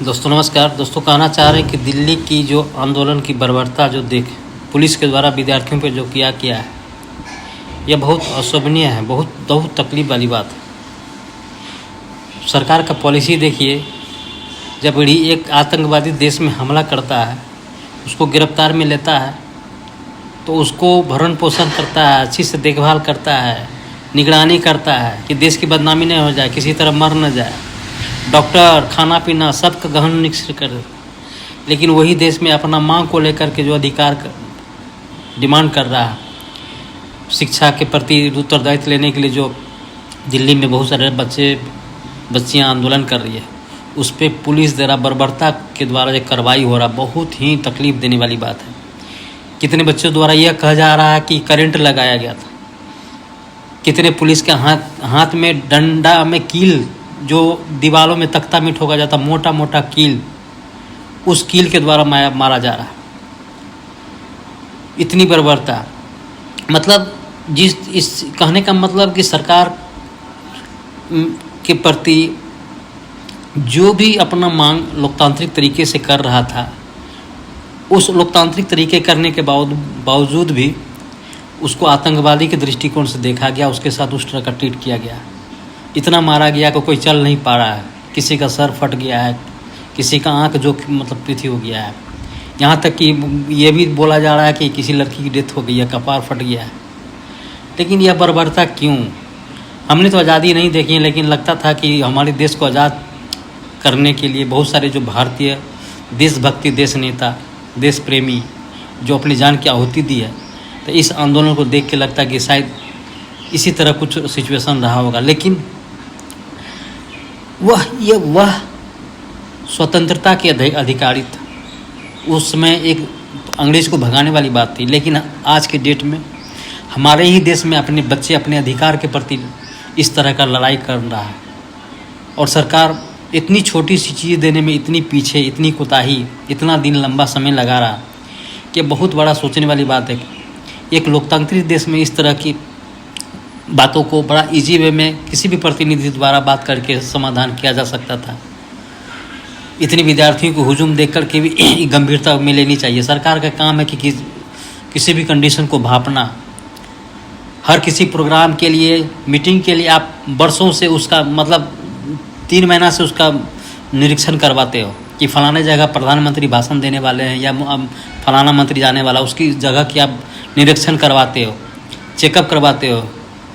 दोस्तों नमस्कार। दोस्तों कहना चाह रहे हैं कि दिल्ली की जो आंदोलन की बर्बरता जो देख पुलिस के द्वारा विद्यार्थियों पर जो किया है यह बहुत अशोभनीय है, बहुत तकलीफ वाली बात है। सरकार का पॉलिसी देखिए, जब एक आतंकवादी देश में हमला करता है, उसको गिरफ्तार में लेता है तो उसको भरण पोषण करता है, अच्छी से देखभाल करता है, निगरानी करता है कि देश की बदनामी नहीं हो जाए, किसी तरह मर न जाए, डॉक्टर खाना पीना सबका गहन निरीक्षण करे। लेकिन वही देश में अपना मांग को लेकर के जो अधिकार डिमांड कर रहा है, शिक्षा के प्रति उत्तरदायित्व लेने के लिए जो दिल्ली में बहुत सारे बच्चियां आंदोलन कर रही है, उस पर पुलिस द्वारा बर्बरता के द्वारा जो कार्रवाई हो रहा, बहुत ही तकलीफ देने वाली बात है। कितने बच्चों द्वारा यह कहा जा रहा है कि करंट लगाया गया था, कितने पुलिस के हाथ में डंडा में कील, जो दीवारों में तख्ता में ठोका जाता, मोटा मोटा कील, उस कील के द्वारा मारा जा रहा है। इतनी बर्बरता, मतलब इस कहने का मतलब कि सरकार के प्रति जो भी अपना मांग लोकतांत्रिक तरीके से कर रहा था, उस लोकतांत्रिक तरीके करने के बावजूद भी उसको आतंकवादी के दृष्टिकोण से देखा गया, उसके साथ उस तरह का ट्रीट किया गया। इतना मारा गया कि कोई चल नहीं पा रहा है, किसी का सर फट गया है, किसी का आंख जो मतलब पृथ्वी हो गया है, यहाँ तक कि ये भी बोला जा रहा है कि किसी लड़की की डेथ हो गई है, कपार फट गया है। लेकिन यह बर्बरता क्यों? हमने तो आज़ादी नहीं देखी है, लेकिन लगता था कि हमारे देश को आज़ाद करने के लिए बहुत सारे जो भारतीय देशभक्ति, देश नेता, देश प्रेमी जो अपनी जान की आहुति दी है, तो इस आंदोलन को देख के लगता है कि शायद इसी तरह कुछ सिचुएशन रहा होगा। लेकिन वह स्वतंत्रता के अधिकारी था, उस समय एक अंग्रेज को भगाने वाली बात थी। लेकिन आज के डेट में हमारे ही देश में अपने बच्चे अपने अधिकार के प्रति इस तरह का लड़ाई कर रहा है, और सरकार इतनी छोटी सी चीज़ देने में इतनी पीछे, इतनी कोताही, इतना दिन लंबा समय लगा रहा कि बहुत बड़ा सोचने वाली बात है। एक लोकतांत्रिक देश में इस तरह की बातों को बड़ा इजी वे में किसी भी प्रतिनिधि द्वारा बात करके समाधान किया जा सकता था। इतनी विद्यार्थियों को हुजूम देख कर के भी गंभीरता में लेनी चाहिए। सरकार का काम है कि किसी भी कंडीशन को भांपना, हर किसी प्रोग्राम के लिए, मीटिंग के लिए आप वर्षों से उसका मतलब 3 महीना से उसका निरीक्षण करवाते हो कि फलाने जगह प्रधानमंत्री भाषण देने वाले हैं या फलाना मंत्री जाने वाला, उसकी जगह की आप निरीक्षण करवाते हो, चेकअप करवाते हो,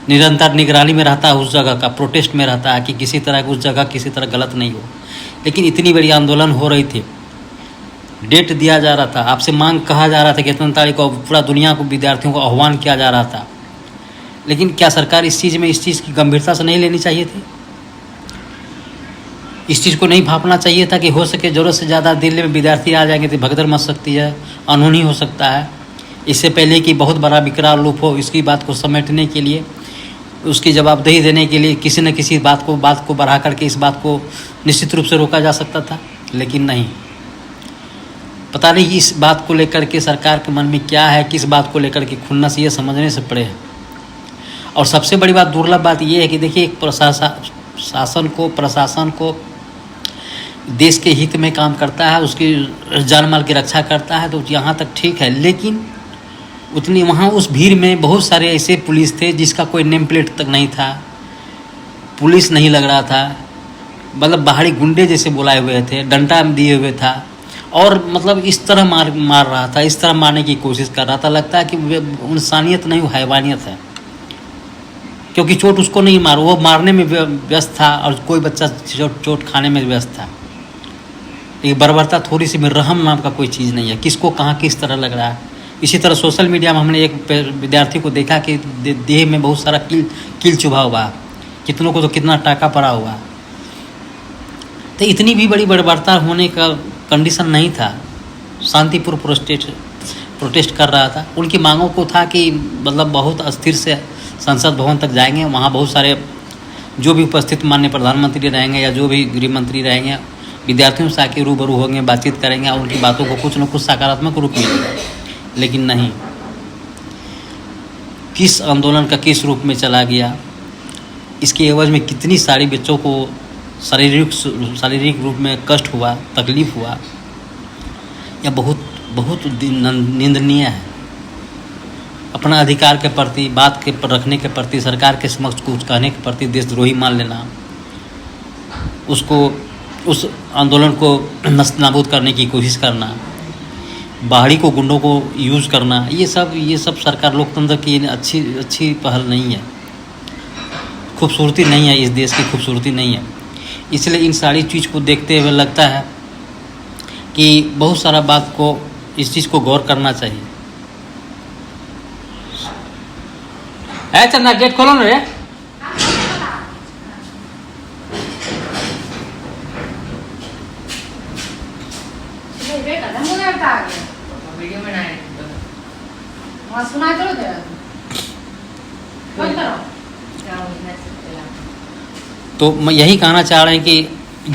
निरंतर निगरानी में रहता है उस जगह का, प्रोटेस्ट में रहता है कि किसी तरह उस जगह किसी तरह गलत नहीं हो। लेकिन इतनी बड़ी आंदोलन हो रही थी, डेट दिया जा रहा था, आपसे मांग कहा जा रहा था कि इतनी तारीख को पूरा दुनिया को विद्यार्थियों को आह्वान किया जा रहा था। लेकिन क्या सरकार इस चीज़ की गंभीरता से नहीं लेनी चाहिए थी? इस चीज़ को नहीं भांपना चाहिए था कि हो सके ज़रूरत से ज़्यादा दिल्ली में विद्यार्थी आ जाएंगे तो भगदड़ मच सकती है, अनहोनी हो सकता है। इससे पहले कि बहुत बड़ा विकराल रूप हो, इसकी बात को समेटने के लिए, उसकी जवाबदेही देने के लिए किसी न किसी बात को बढ़ा करके इस बात को निश्चित रूप से रोका जा सकता था। लेकिन नहीं, पता नहीं इस बात को लेकर के सरकार के मन में क्या है, किस बात को लेकर के खुन्नस ये समझने से पड़े है। और सबसे बड़ी बात, दुर्लभ बात ये है कि देखिए, एक प्रशासन को देश के हित में काम करता है, उसकी जान माल की रक्षा करता है, तो यहाँ तक ठीक है। लेकिन उतनी वहाँ उस भीड़ में बहुत सारे ऐसे पुलिस थे जिसका कोई नेम प्लेट तक नहीं था, पुलिस नहीं लग रहा था, मतलब बाहरी गुंडे जैसे बुलाए हुए थे, डंडा दिए हुए था, और मतलब इस तरह मार रहा था, इस तरह मारने की कोशिश कर रहा था। लगता है कि इंसानियत नहीं, वो हैवानियत है, क्योंकि चोट उसको नहीं मार, वो मारने में व्यस्त था और कोई बच्चा चोट खाने में व्यस्त था। ये बर्बरता थोड़ी सी भी, रहम नाम का कोई चीज़ नहीं है, किसको कहाँ किस तरह लग रहा है। इसी तरह सोशल मीडिया में हमने एक विद्यार्थी को देखा कि देह में बहुत सारा कील चुभा हुआ, कितनों को तो कितना टाका पड़ा हुआ। तो इतनी भी बड़ी बर्बरता होने का कंडीशन नहीं था। शांतिपूर्ण प्रोटेस्ट कर रहा था, उनकी मांगों को था कि मतलब बहुत अस्थिर से संसद भवन तक जाएंगे, वहाँ बहुत सारे जो भी उपस्थित माननीय प्रधानमंत्री रहेंगे या जो भी गृह मंत्री रहेंगे, विद्यार्थियों से आके रूबरू होंगे, बातचीत करेंगे और उनकी बातों को कुछ न कुछ सकारात्मक रूप मिलेगा। लेकिन नहीं, किस आंदोलन का किस रूप में चला गया, इसके एवज में कितनी सारी बच्चों को शारीरिक रूप में कष्ट हुआ, तकलीफ हुआ, यह बहुत निंदनीय है। अपना अधिकार के प्रति, बात के रखने के प्रति, सरकार के समक्ष कुछ कहने के प्रति देशद्रोही मान लेना, उसको उस आंदोलन को नस्त नाबूद करने की कोशिश करना, बाहरी को गुंडों को यूज़ करना, ये सब सरकार लोकतंत्र की अच्छी पहल नहीं है, खूबसूरती नहीं है, इस देश की खूबसूरती नहीं है। इसलिए इन सारी चीज़ को देखते हुए लगता है कि बहुत सारा बात को, इस चीज़ को गौर करना चाहिए। है चंदा, गेट खोलो ना रे। तो मैं यही कहना चाह रहे हैं कि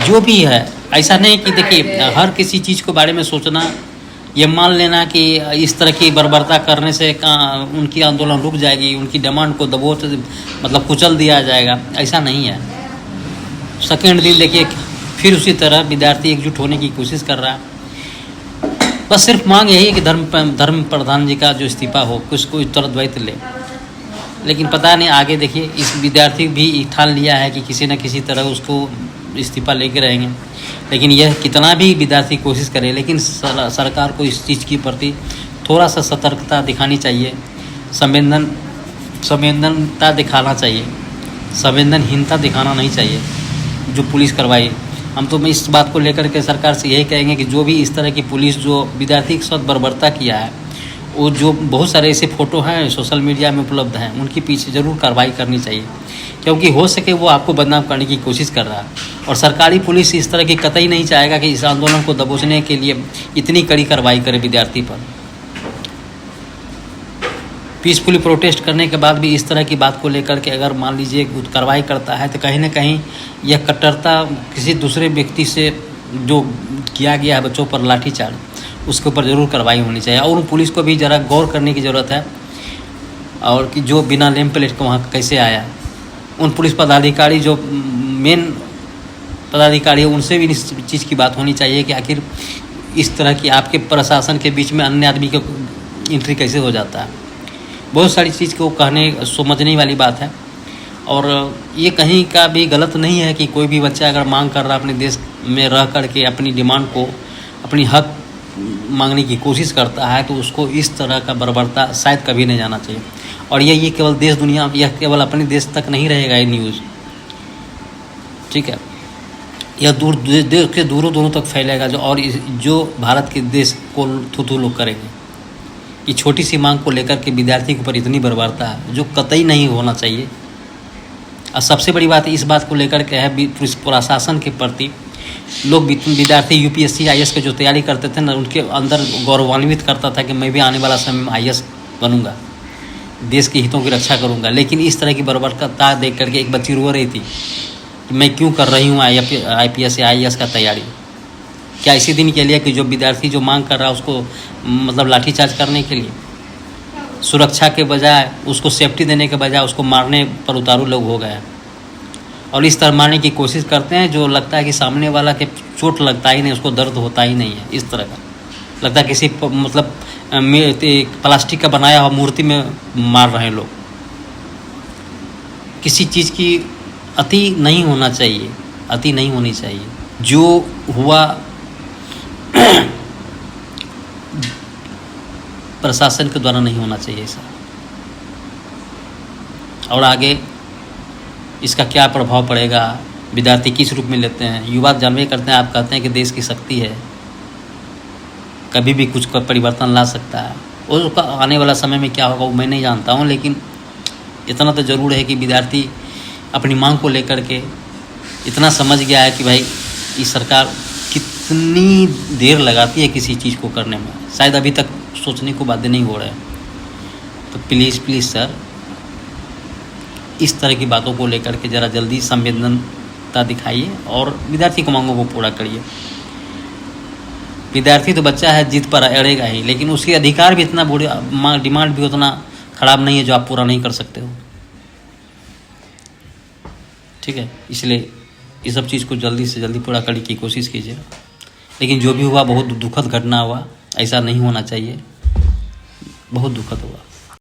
जो भी है, ऐसा नहीं कि देखिए हर किसी चीज़ के बारे में सोचना, ये मान लेना कि इस तरह की बर्बरता करने से उनकी आंदोलन रुक जाएगी, उनकी डिमांड को दबोच मतलब कुचल दिया जाएगा, ऐसा नहीं है। सेकेंड दिन देखिए फिर उसी तरह विद्यार्थी एकजुट होने की कोशिश कर रहा है। बस सिर्फ मांग यही है कि धर्म प्रधान जी का जो इस्तीफा हो, कुछ उत्तरदायित्व ले। लेकिन पता नहीं आगे देखिए, इस विद्यार्थी भी ठान लिया है कि किसी न किसी तरह उसको इस्तीफा लेके रहेंगे। लेकिन यह कितना भी विद्यार्थी कोशिश करे, लेकिन सरकार को इस चीज़ के प्रति थोड़ा सा सतर्कता दिखानी चाहिए, संवेदनता दिखाना चाहिए, संवेदनहीनता दिखाना नहीं चाहिए जो पुलिस करवाई। हम तो इस बात को लेकर के सरकार से यही कहेंगे कि जो भी इस तरह की पुलिस जो विद्यार्थी के साथ बर्बरता किया है, वो जो बहुत सारे ऐसे फ़ोटो हैं सोशल मीडिया में उपलब्ध हैं, उनके पीछे ज़रूर कार्रवाई करनी चाहिए, क्योंकि हो सके वो आपको बदनाम करने की कोशिश कर रहा है। और सरकारी पुलिस इस तरह की कतई नहीं चाहेगा कि इस आंदोलन को दबोचने के लिए इतनी कड़ी कार्रवाई करे विद्यार्थी पर। पीसफुली प्रोटेस्ट करने के बाद भी इस तरह की बात को लेकर के अगर मान लीजिए कार्रवाई करता है, तो कहीं ना कहीं यह कट्टरता किसी दूसरे व्यक्ति से जो किया गया है बच्चों पर लाठीचार्ज, उसके ऊपर ज़रूर कार्रवाई होनी चाहिए। और उन पुलिस को भी ज़रा गौर करने की ज़रूरत है, और कि जो बिना नेम प्लेट को वहाँ कैसे आया। उन पुलिस पदाधिकारी जो मेन पदाधिकारी है, उनसे भी इस चीज़ की बात होनी चाहिए कि आखिर इस तरह की आपके प्रशासन के बीच में अन्य आदमी का एंट्री कैसे हो जाता है। बहुत सारी चीज़ को कहने समझने वाली बात है। और ये कहीं का भी गलत नहीं है कि कोई भी बच्चा अगर मांग कर रहा है, अपने देश में रह कर के अपनी डिमांड को, अपनी हक मांगने की कोशिश करता है, तो उसको इस तरह का बर्बरता शायद कभी नहीं जाना चाहिए। और ये केवल देश दुनिया, यह केवल अपने देश तक नहीं रहेगा ये न्यूज़, ठीक है, यह देश के दूरों दूरों तक फैलेगा। जो भारत के देश को थू लोग करेंगे। ये छोटी सी मांग को लेकर के विद्यार्थी के ऊपर इतनी बर्बरता है जो कतई नहीं होना चाहिए। और सबसे बड़ी बात इस बात को लेकर के है, प्रशासन के प्रति लोग, विद्यार्थी यूपीएससी आईएएस की जो तैयारी करते थे ना, उनके अंदर गौरवान्वित करता था कि मैं भी आने वाला समय में आईएएस बनूंगा, देश के हितों की रक्षा करूंगा। लेकिन इस तरह की बर्बरता देख करके एक बच्ची रो रही थी कि मैं क्यों कर रही हूँ आईपीएस या आईएएस का तैयारी। क्या इसी दिन के लिए कि जो विद्यार्थी जो मांग कर रहा है उसको मतलब लाठीचार्ज करने के लिए, सुरक्षा के बजाय, उसको सेफ्टी देने के बजाय उसको मारने पर उतारू लोग हो गए। और इस तरह मारने की कोशिश करते हैं जो लगता है कि सामने वाला के चोट लगता ही नहीं, उसको दर्द होता ही नहीं है। इस तरह का लगता है किसी मतलब प्लास्टिक का बनाया हुआ मूर्ति में मार रहे हैं लोग। किसी चीज़ की अति नहीं होना चाहिए, अति नहीं होनी चाहिए। जो हुआ प्रशासन के द्वारा नहीं होना चाहिए ऐसा। और आगे इसका क्या प्रभाव पड़ेगा, विद्यार्थी किस रूप में लेते हैं, युवा जानवे करते हैं। आप कहते हैं कि देश की शक्ति है, कभी भी कुछ परिवर्तन ला सकता है। उसका आने वाला समय में क्या होगा वो मैं नहीं जानता हूँ, लेकिन इतना तो ज़रूर है कि विद्यार्थी अपनी मांग को लेकर के इतना समझ गया है कि भाई ये सरकार कितनी देर लगाती है किसी चीज़ को करने में, शायद अभी तक सोचने को बाध्य नहीं हो रहा है। तो प्लीज़ सर, इस तरह की बातों को लेकर के ज़रा जल्दी संवेदनता दिखाइए और विद्यार्थी की मांगों को पूरा करिए। विद्यार्थी तो बच्चा है, जिद पर अड़ेगा ही, लेकिन उसके अधिकार भी इतना बुरे, डिमांड भी उतना ख़राब नहीं है जो आप पूरा नहीं कर सकते हो, ठीक है। इसलिए ये सब चीज़ को जल्दी से जल्दी पूरा करने की कोशिश कीजिए। लेकिन जो भी हुआ बहुत दुखद घटना हुआ, ऐसा नहीं होना चाहिए, बहुत दुखद हुआ।